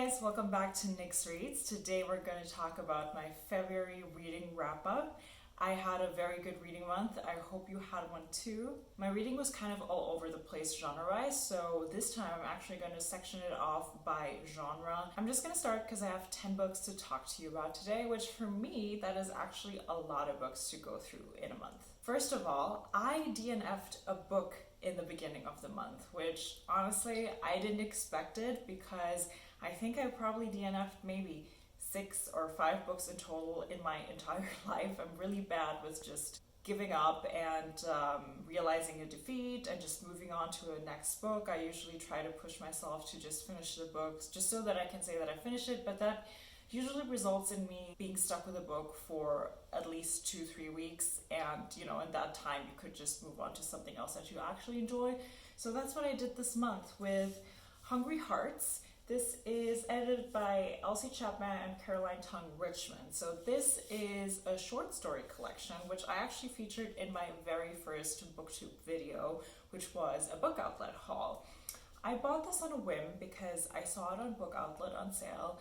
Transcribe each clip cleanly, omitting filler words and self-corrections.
guys, welcome back to Nyx Reads. Today we're going to talk about my February reading wrap-up. I had a very good reading month. I hope you had one too. My reading was kind of all over the place genre-wise, so this time I'm actually going to section it off by genre. I'm just going to start because I have 10 books to talk to you about today, which for me, that is actually a lot of books to go through in a month. First of all, I DNF'd a book in the beginning of the month, which honestly, I didn't expect it because I think I probably DNF'd maybe 6 or 5 books in total in my entire life. I'm really bad with just giving up and realizing a defeat and just moving on to a next book. I usually try to push myself to just finish the books just so that I can say that I finished it, but that usually results in me being stuck with a book for at least 2-3 weeks, and in that time you could just move on to something else that you actually enjoy. So that's what I did this month with Hungry Hearts. This is edited by Elsie, Chapman, and Caroline Tung Richmond. So this is a short story collection, which I actually featured in my very first BookTube video, which was a Book Outlet haul. I bought this on a whim because I saw it on Book Outlet on sale,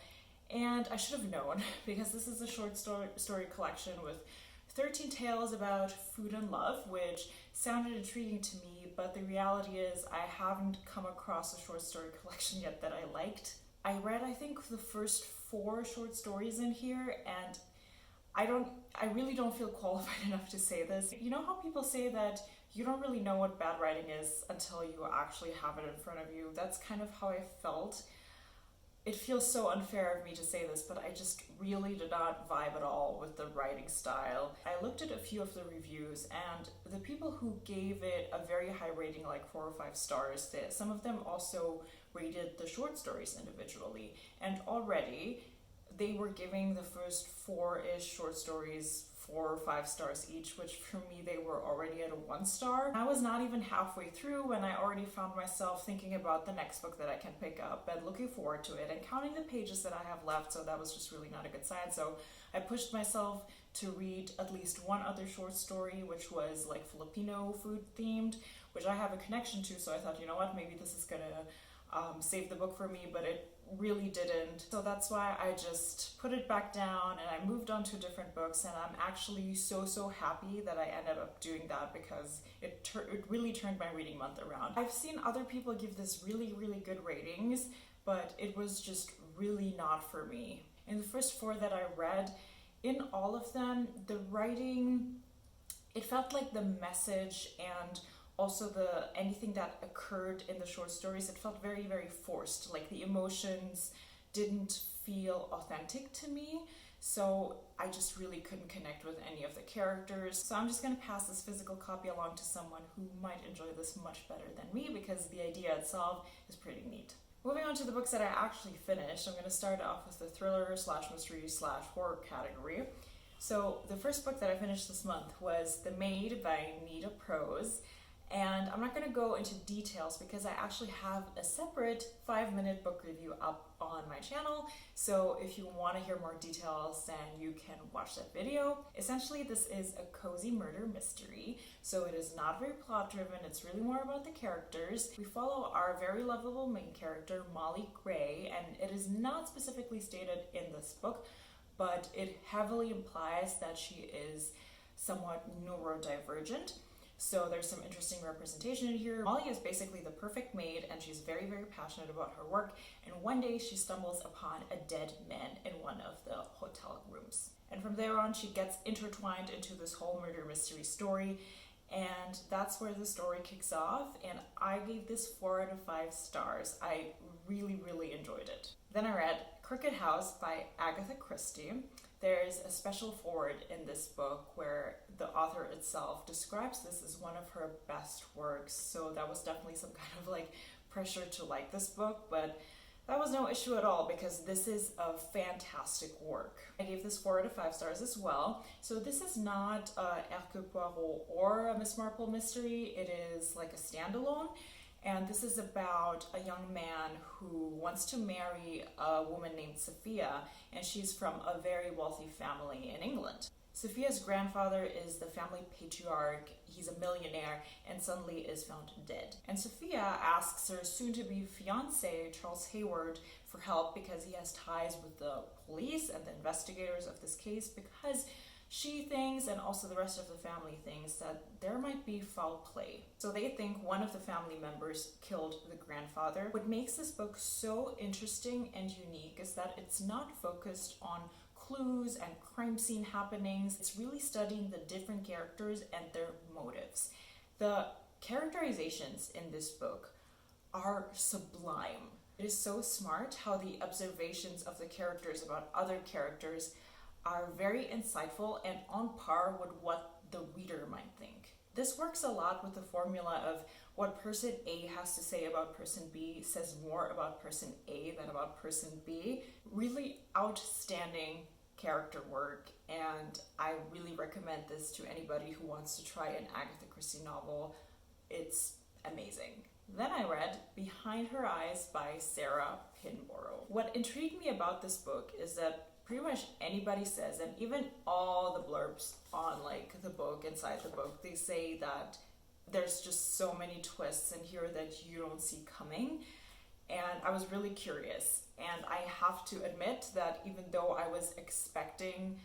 and I should have known because this is a short story collection with 13 tales about food and love, which sounded intriguing to me, but the reality is I haven't come across a short story collection yet that I liked. I read, I think, the first 4 short stories in here, and I really don't feel qualified enough to say this. You know how people say that you don't really know what bad writing is until you actually have it in front of you? That's kind of how I felt. It feels so unfair of me to say this, but I just really did not vibe at all with the writing style. I looked at a few of the reviews, and the people who gave it a very high rating, like 4 or 5 stars, some of them also rated the short stories individually. And already they were giving the first 4-ish short stories 4 or 5 stars each, which for me, they were already at a 1 star. I was not even halfway through when I already found myself thinking about the next book that I can pick up and looking forward to it and counting the pages that I have left, so that was just really not a good sign. So I pushed myself to read at least one other short story, which was like Filipino food themed, which I have a connection to, so I thought, you know what, maybe this is gonna save the book for me, but it really didn't. So that's why I just put it back down and I moved on to different books, and I'm actually so happy that I ended up doing that because it really turned my reading month around. I've seen other people give this really good ratings, but it was just really not for me. In the first 4 that I read, in all of them, the writing, it felt like the message and also anything that occurred in the short stories, it felt very forced. Like the emotions didn't feel authentic to me, so I just really couldn't connect with any of the characters. So I'm just going to pass this physical copy along to someone who might enjoy this much better than me, because the idea itself is pretty neat. Moving on to the books that I actually finished, I'm going to start off with the thriller/mystery/horror category. So the first book that I finished this month was The Maid by Nita, Prose. And I'm not going to go into details because I actually have a separate 5-minute book review up on my channel. So if you want to hear more details, then you can watch that video. Essentially, this is a cozy murder mystery. So it is not very plot driven. It's really more about the characters. We follow our very lovable main character, Molly Gray, and it is not specifically stated in this book, but it heavily implies that she is somewhat neurodivergent. So there's some interesting representation in here. Molly is basically the perfect maid, and she's very passionate about her work, and one day she stumbles upon a dead man in one of the hotel rooms. And from there on, she gets intertwined into this whole murder mystery story, and that's where the story kicks off, and I gave this 4 out of 5 stars. I really enjoyed it. Then I read Crooked House by Agatha Christie. There's a special foreword in this book where the author itself describes this as one of her best works, so that was definitely some kind of like pressure to like this book, but that was no issue at all because this is a fantastic work. I gave this 4 out of 5 stars as well. So this is not a Hercule Poirot or a Miss Marple mystery, it is like a standalone. And this is about a young man who wants to marry a woman named Sophia, and she's from a very wealthy family in England. Sophia's grandfather is the family patriarch, he's a millionaire, and suddenly is found dead. And Sophia asks her soon-to-be fiancé, Charles Hayward, for for help because he has ties with the police and the investigators of this case, because she thinks, and also the rest of the family thinks, that there might be foul play. So they think one of the family members killed the grandfather. What makes this book so interesting and unique is that it's not focused on clues and crime scene happenings. It's really studying the different characters and their motives. The characterizations in this book are sublime. It is so smart how the observations of the characters about other characters are very insightful and on par with what the reader might think. This works a lot with the formula of what person A has to say about person B says more about person A than about person B. Really outstanding character work, and I really recommend this to anybody who wants to try an Agatha Christie novel. It's amazing. Then I read Behind Her Eyes by Sarah Pinborough. What intrigued me about this book is that pretty much anybody says, and even all the blurbs on like the book, inside the book, they say that there's just so many twists in here that you don't see coming. And I was really curious, and I have to admit that even though I was expecting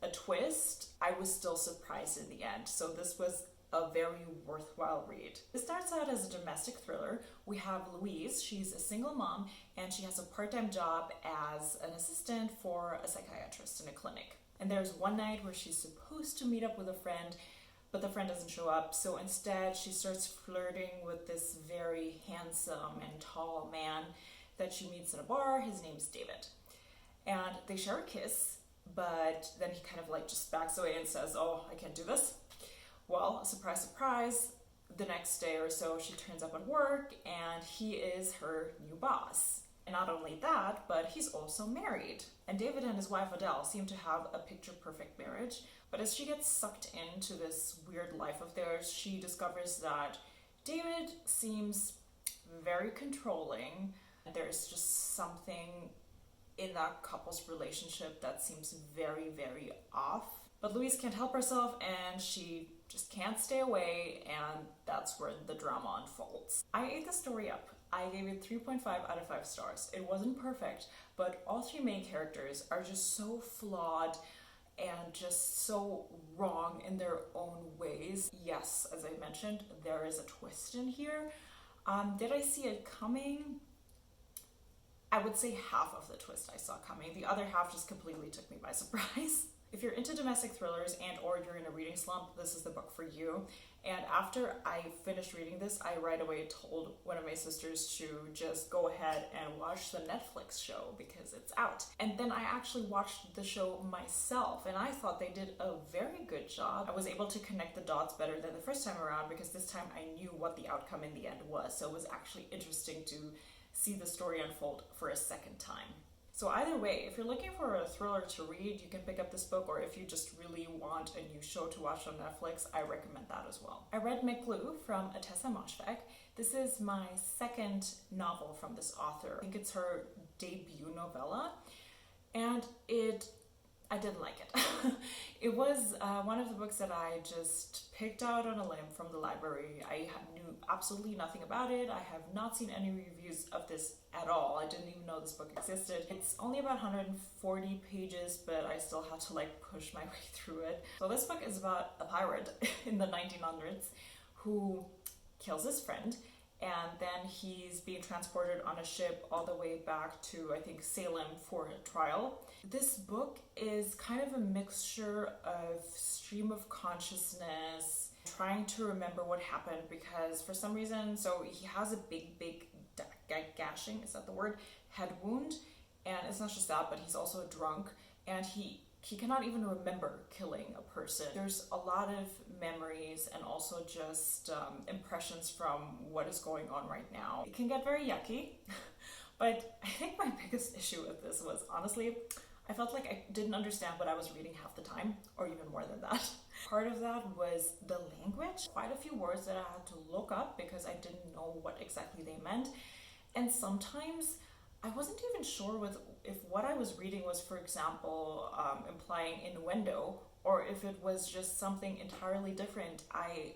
a twist, I was still surprised in the end. So this was a very worthwhile read. It starts out as a domestic thriller. We have Louise. She's a single mom, and she has a part-time job as an assistant for a psychiatrist in a clinic. And there's one night where she's supposed to meet up with a friend, but the friend doesn't show up. So instead, she starts flirting with this very handsome and tall man that she meets in a bar. His name's David. And they share a kiss, but then he kind of like just backs away and says, "Oh, I can't do this." Well, surprise, surprise, the next day or so she turns up at work and he is her new boss. And not only that, but he's also married. And David and his wife Adele seem to have a picture-perfect marriage. But as she gets sucked into this weird life of theirs, she discovers that David seems very controlling. There's just something in that couple's relationship that seems very, very off. But Louise can't help herself, and she just can't stay away, and that's where the drama unfolds. I ate the story up. I gave it 3.5 out of 5 stars. It wasn't perfect, but all 3 main characters are just so flawed and just so wrong in their own ways. Yes, as I mentioned, there is a twist in here. Did I see it coming? I would say half of the twist I saw coming. The other half just completely took me by surprise. If you're into domestic thrillers and or you're in a reading slump, this is the book for you. And after I finished reading this, I right away told one of my sisters to just go ahead and watch the Netflix show because it's out. And then I actually watched the show myself, and I thought they did a very good job. I was able to connect the dots better than the first time around because this time I knew what the outcome in the end was. So it was actually interesting to see the story unfold for a second time. So either way, if you're looking for a thriller to read, you can pick up this book, or if you just really want a new show to watch on Netflix, I recommend that as well. I read Mick Blue from Ottessa Moshfegh. This is my second novel from this author. I think it's her debut novella, and I didn't like it. It was one of the books that I just picked out on a limb from the library. I knew absolutely nothing about it. I have not seen any reviews of this at all. I didn't even know this book existed. It's only about 140 pages, but I still had to like push my way through it. So this book is about a pirate in the 1900s who kills his friend, and then he's being transported on a ship all the way back to, I think, Salem for a trial. This book is kind of a mixture of stream of consciousness, trying to remember what happened, because for some reason, so he has a big gashing, is that the word, head wound, and it's not just that, but he's also drunk, and he cannot even remember killing a person. There's a lot of memories and also just impressions from what is going on right now. It can get very yucky, but I think my biggest issue with this was, honestly, I felt like I didn't understand what I was reading half the time, or even more than that. Part of that was the language. Quite a few words that I had to look up because I didn't know what exactly they meant. And sometimes I wasn't even sure if what I was reading was, for example, implying innuendo, or if it was just something entirely different. I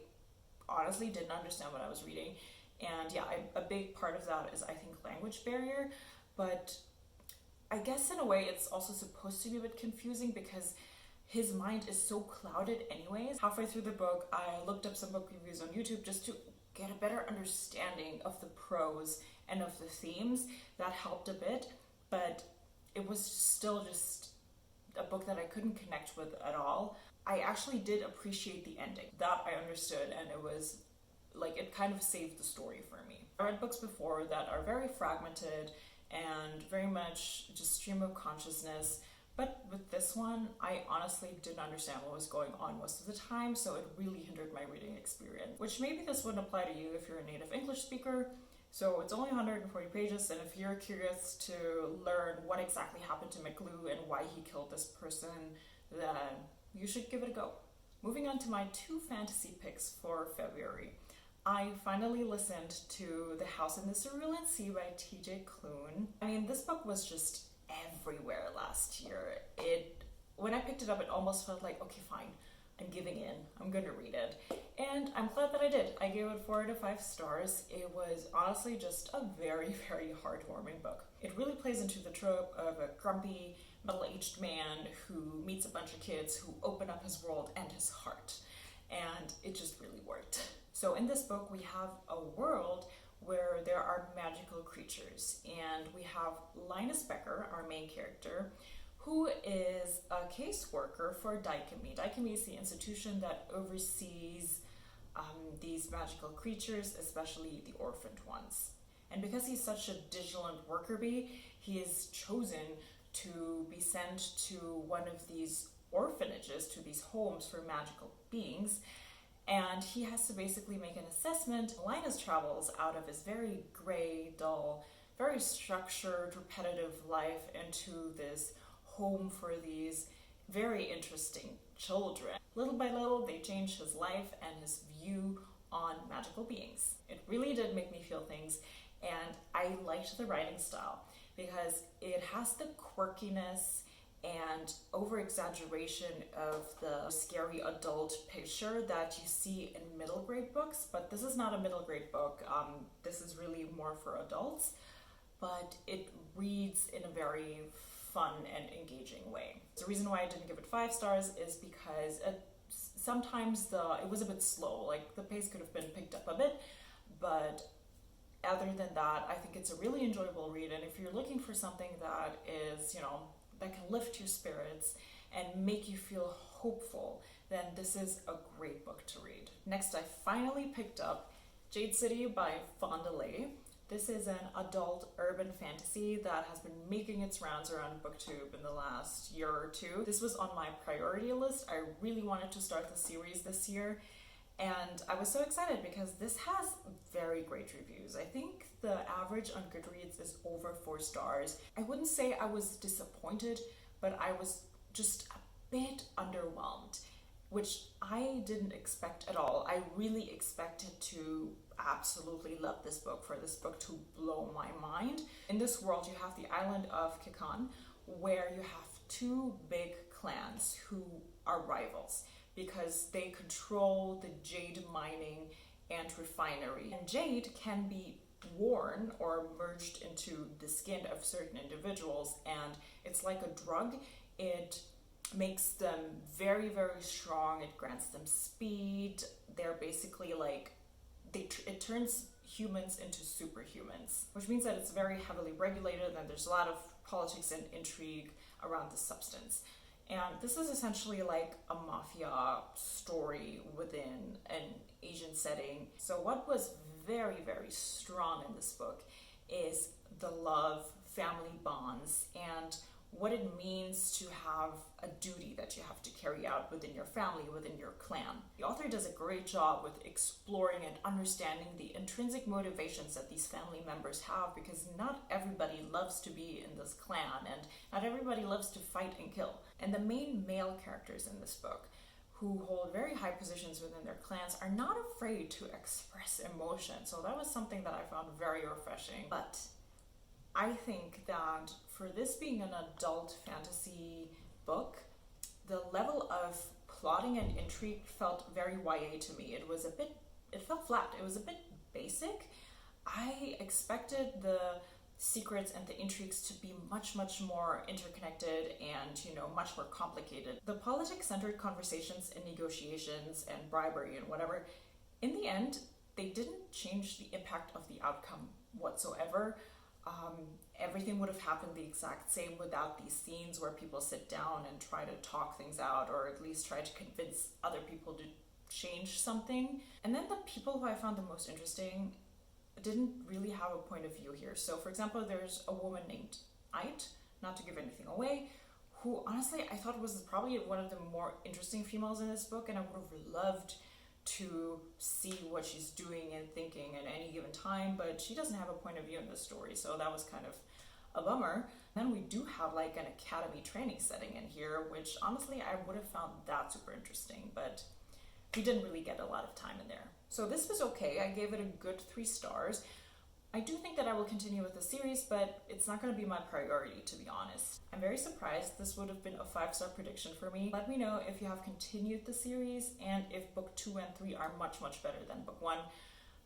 honestly didn't understand what I was reading. And yeah, a big part of that is, I think, language barrier. but I guess in a way it's also supposed to be a bit confusing because his mind is so clouded anyways. Halfway through the book, I looked up some book reviews on YouTube just to get a better understanding of the prose and of the themes. That helped a bit, but it was still just a book that I couldn't connect with at all. I actually did appreciate the ending. That I understood, and it was like, it kind of saved the story for me. I read books before that are very fragmented and very much just stream of consciousness, but with this one, I honestly didn't understand what was going on most of the time, so it really hindered my reading experience, which maybe this wouldn't apply to you if you're a native English speaker. So it's only 140 pages, and if you're curious to learn what exactly happened to McGlue and why he killed this person, then you should give it a go. Moving on to my 2 fantasy picks for February. I finally listened to The House in the Cerulean Sea by T.J. Klune. I mean, this book was just everywhere last year. When I picked it up, it almost felt like, okay, fine, I'm giving in, I'm gonna read it. And I'm glad that I did. I gave it 4 out of 5 stars. It was honestly just a very, very heartwarming book. It really plays into the trope of a grumpy, middle-aged man who meets a bunch of kids who open up his world and his heart. And it just really worked. So in this book, we have a world where there are magical creatures. And we have Linus Becker, our main character, who is a caseworker for Adichie. Adichie is the institution that oversees these magical creatures, especially the orphaned ones. And because he's such a vigilant worker bee, he is chosen to be sent to one of these orphanages, to these homes for magical beings, and he has to basically make an assessment. Linus travels out of his very gray, dull, very structured, repetitive life into this home for these very interesting children. Little by little, they change his life and his view on magical beings. It really did make me feel things, and I liked the writing style because it has the quirkiness and over-exaggeration of the scary adult picture that you see in middle grade books, but this is not a middle grade book. This is really more for adults, but it reads in a very fun and engaging way. The reason why I didn't give it 5 stars is because sometimes it was a bit slow, like the pace could have been picked up a bit, but other than that, I think it's a really enjoyable read, and if you're looking for something that is, that can lift your spirits and make you feel hopeful, then this is a great book to read. Next, I finally picked up Jade City by Fonda. This is an adult urban fantasy that has been making its rounds around BookTube in the last year or 2. This was on my priority list. I really wanted to start the series this year, and I was so excited because this has very great reviews. I think the average on Goodreads is over 4 stars. I wouldn't say I was disappointed, but I was just a bit underwhelmed, which I didn't expect at all. I really expected to absolutely love this book, for this book to blow my mind. In this world, you have the island of Kikan, where you have 2 big clans who are rivals because they control the jade mining and refinery. And jade can be worn or merged into the skin of certain individuals, and it's like a drug. It makes them very, very strong. It grants them speed. They're basically like, it turns humans into superhumans, which means that it's very heavily regulated and there's a lot of politics and intrigue around the substance. And this is essentially like a mafia story within an Asian setting. So what was very, very strong in this book is the love, family bonds, and what it means to have a duty that you have to carry out within your family, within your clan. The author does a great job with exploring and understanding the intrinsic motivations that these family members have, because not everybody loves to be in this clan and not everybody loves to fight and kill. And the main male characters in this book, who hold very high positions within their clans, are not afraid to express emotion. So that was something that I found very refreshing. But I think that for this being an adult fantasy book, the level of plotting and intrigue felt very YA to me. It felt flat. It was a bit basic. I expected the secrets and the intrigues to be much, much more interconnected and, much more complicated. The politics-centered conversations and negotiations and bribery and whatever, in the end, they didn't change the impact of the outcome whatsoever. Everything would have happened the exact same without these scenes where people sit down and try to talk things out, or at least try to convince other people to change something. And then the people who I found the most interesting didn't really have a point of view here. So for example, there's a woman named Ait, not to give anything away, who honestly I thought was probably one of the more interesting females in this book, and I would have loved to see what she's doing and thinking at any given time, but she doesn't have a point of view in this story, so that was kind of a bummer. Then we do have like an academy training setting in here, which honestly I would have found that super interesting, but we didn't really get a lot of time in there. So this was okay. I gave it a good 3 stars. I do think that I will continue with the series, but it's not going to be my priority, to be honest. I'm very surprised. This would have been a 5-star prediction for me. Let me know if you have continued the series and if book 2 and 3 are much, much better than book 1.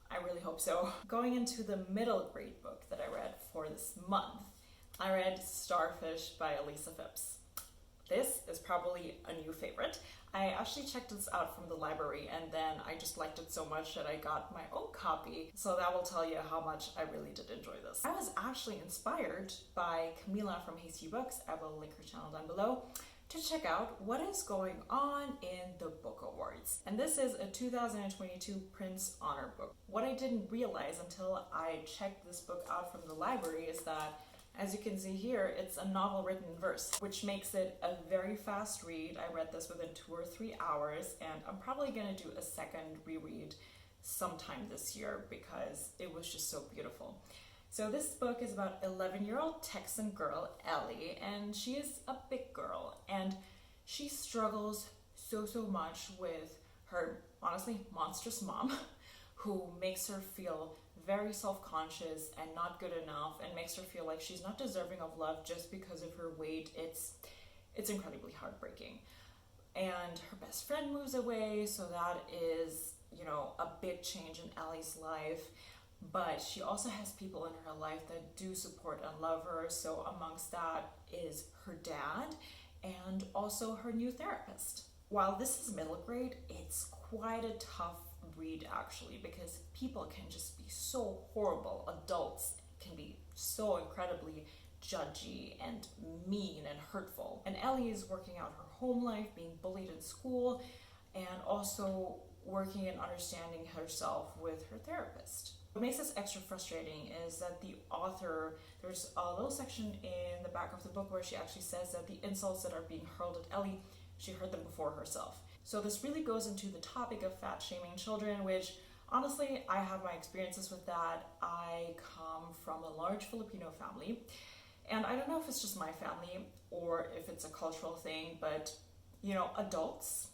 I really hope so. Going into the middle grade book that I read for this month, I read Starfish by Elisa Fipps. This is probably a new favorite. I actually checked this out from the library, and then I just liked it so much that I got my own copy. So that will tell you how much I really did enjoy this. I was actually inspired by Camila from Hasty Books, I will link her channel down below, to check out what is going on in the book awards. And this is a 2022 Prince Honor book. What I didn't realize until I checked this book out from the library is that, as you can see here, it's a novel written in verse, which makes it a very fast read. I read this within 2 or 3 hours, and I'm probably going to do a second reread sometime this year because it was just so beautiful. So this book is about 11-year-old Texan girl, Ellie, and she is a big girl, and she struggles so much with her, honestly, monstrous mom, who makes her feel very self-conscious and not good enough, and makes her feel like she's not deserving of love just because of her weight. It's incredibly heartbreaking. And her best friend moves away, so that is, a big change in Ellie's life. But she also has people in her life that do support and love her. So amongst that is her dad and also her new therapist. While this is middle grade, it's quite a tough read actually, because people can just be so horrible. Adults can be so incredibly judgy and mean and hurtful. And Ellie is working out her home life, being bullied in school, and also working and understanding herself with her therapist. What makes this extra frustrating is that the author, there's a little section in the back of the book where she actually says that the insults that are being hurled at Ellie, she heard them before herself. So this really goes into the topic of fat shaming children, which honestly, I have my experiences with that. I come from a large Filipino family, and I don't know if it's just my family or if it's a cultural thing, but adults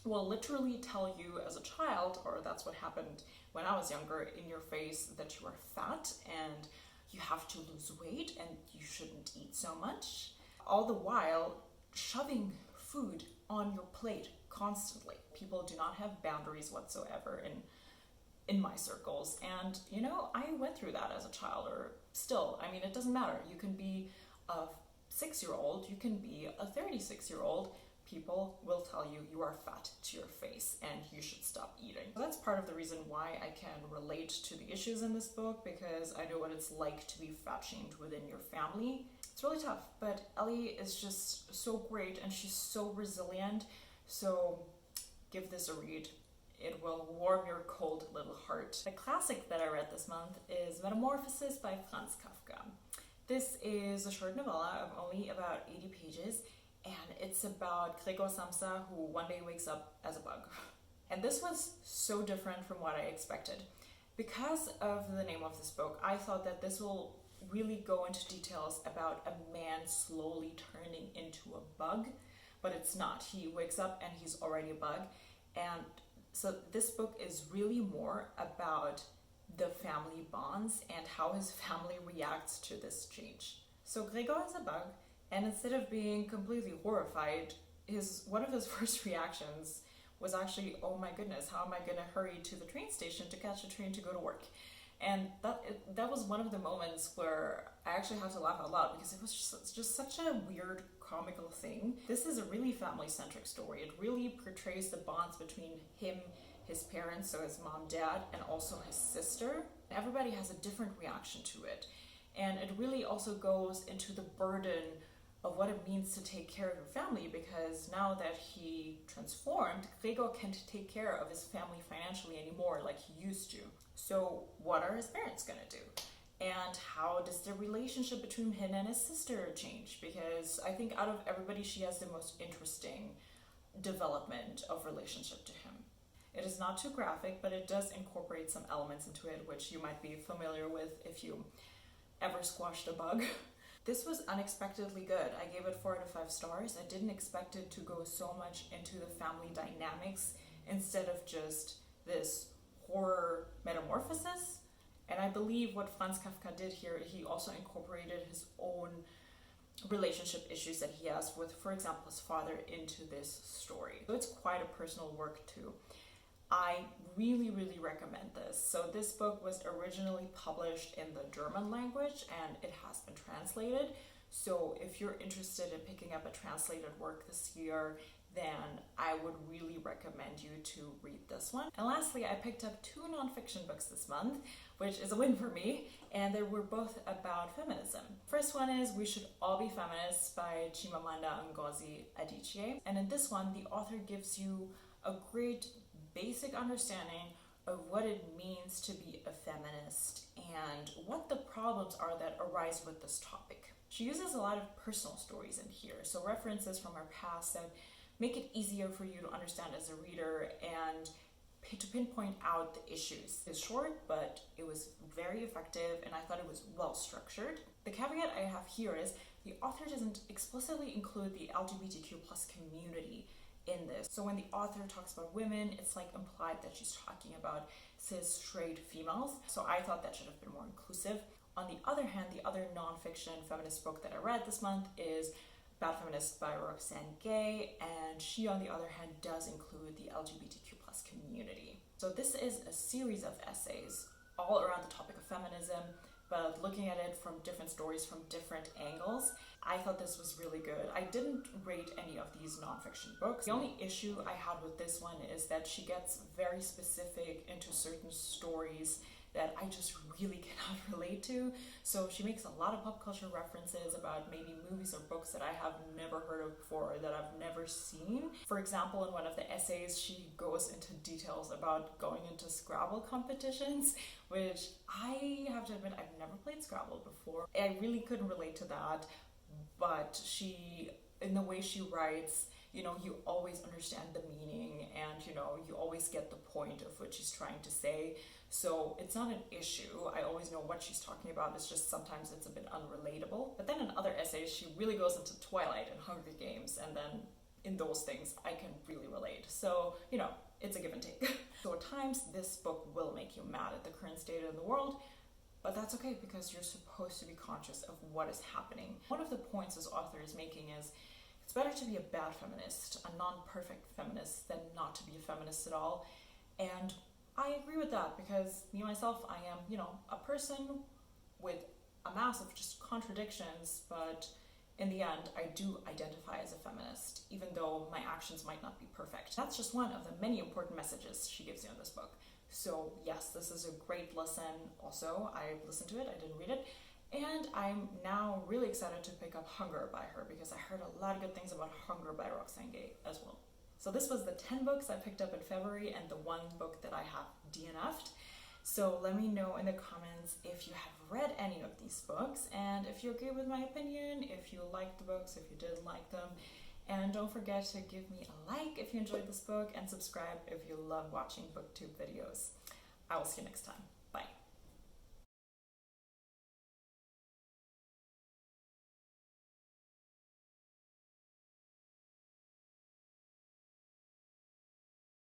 will literally tell you as a child, or that's what happened when I was younger, in your face that you are fat and you have to lose weight and you shouldn't eat so much, all the while shoving food on your plate constantly. People do not have boundaries whatsoever in my circles, and I went through that as a child, or still. I mean, it doesn't matter. You can be a 6-year-old, you can be a 36-year-old. People will tell you you are fat to your face and you should stop eating. So that's part of the reason why I can relate to the issues in this book, because I know what it's like to be fat shamed within your family. It's really tough, but Ellie is just so great and she's so resilient. So give this a read. It will warm your cold little heart. The classic that I read this month is Metamorphosis by Franz Kafka. This is a short novella of only about 80 pages, and it's about Gregor Samsa, who one day wakes up as a bug. And this was so different from what I expected. Because of the name of this book, I thought that this will really go into details about a man slowly turning into a bug, but it's not. He wakes up and he's already a bug. And so this book is really more about the family bonds and how his family reacts to this change. So Gregor is a bug, and instead of being completely horrified, one of his first reactions was actually, oh my goodness, how am I going to hurry to the train station to catch a train to go to work? And that was one of the moments where I actually had to laugh out loud because it was just such a weird comical thing. This is a really family-centric story. It really portrays the bonds between him, his parents, so his mom, dad, and also his sister. Everybody has a different reaction to it. And it really also goes into the burden of what it means to take care of your family, because now that he transformed, Gregor can't take care of his family financially anymore like he used to. So what are his parents gonna do? And how does the relationship between him and his sister change? Because I think out of everybody, she has the most interesting development of relationship to him. It is not too graphic, but it does incorporate some elements into it, which you might be familiar with if you ever squashed a bug. This was unexpectedly good. I gave it 4 out of 5 stars. I didn't expect it to go so much into the family dynamics instead of just this horror metamorphosis. And I believe what Franz Kafka did here, he also incorporated his own relationship issues that he has with, for example, his father into this story. So it's quite a personal work too. I really, really recommend this. So this book was originally published in the German language and it has been translated. So if you're interested in picking up a translated work this year, then I would really recommend you to read this one. And lastly, I picked up 2 nonfiction books this month, which is a win for me, and they were both about feminism. First one is We Should All Be Feminists by Chimamanda Ngozi Adichie. And in this one, the author gives you a great basic understanding of what it means to be a feminist and what the problems are that arise with this topic. She uses a lot of personal stories in here, so references from her past that make it easier for you to understand as a reader and to pinpoint out the issues. It's short, but it was very effective and I thought it was well structured. The caveat I have here is the author doesn't explicitly include the LGBTQ+ community in this. So when the author talks about women, it's like implied that she's talking about cis straight females. So I thought that should have been more inclusive. On the other hand, the other nonfiction feminist book that I read this month is Bad Feminist by Roxane Gay, and she on the other hand does include the LGBTQ+ community. So this is a series of essays all around the topic of feminism, but looking at it from different stories from different angles. I thought this was really good. I didn't rate any of these nonfiction books. The only issue I had with this one is that she gets very specific into certain stories that I just really cannot relate to. So she makes a lot of pop culture references about maybe movies or books that I have never heard of before or that I've never seen. For example, in one of the essays, she goes into details about going into Scrabble competitions, which I have to admit, I've never played Scrabble before. I really couldn't relate to that, but she, in the way she writes, you know, you always understand the meaning and, you know, you always get the point of what she's trying to say. So it's not an issue. I always know what she's talking about. It's just sometimes it's a bit unrelatable. But then in other essays, she really goes into Twilight and Hunger Games. And then in those things, I can really relate. So, you know, it's a give and take. So at times, this book will make you mad at the current state of the world. But that's okay because you're supposed to be conscious of what is happening. One of the points this author is making is it's better to be a bad feminist, a non-perfect feminist, than not to be a feminist at all. And I agree with that because me, myself, I am, you know, a person with a mass of just contradictions, but in the end, I do identify as a feminist, even though my actions might not be perfect. That's just one of the many important messages she gives you in this book. So yes, this is a great listen. Also, I listened to it, I didn't read it. And I'm now really excited to pick up Hunger by her because I heard a lot of good things about Hunger by Roxane Gay as well. So this was the 10 books I picked up in February and the 1 book that I have DNF'd. So let me know in the comments if you have read any of these books and if you agree with my opinion, if you liked the books, if you did like them. And don't forget to give me a like if you enjoyed this book and subscribe if you love watching booktube videos. I will see you next time. Bye.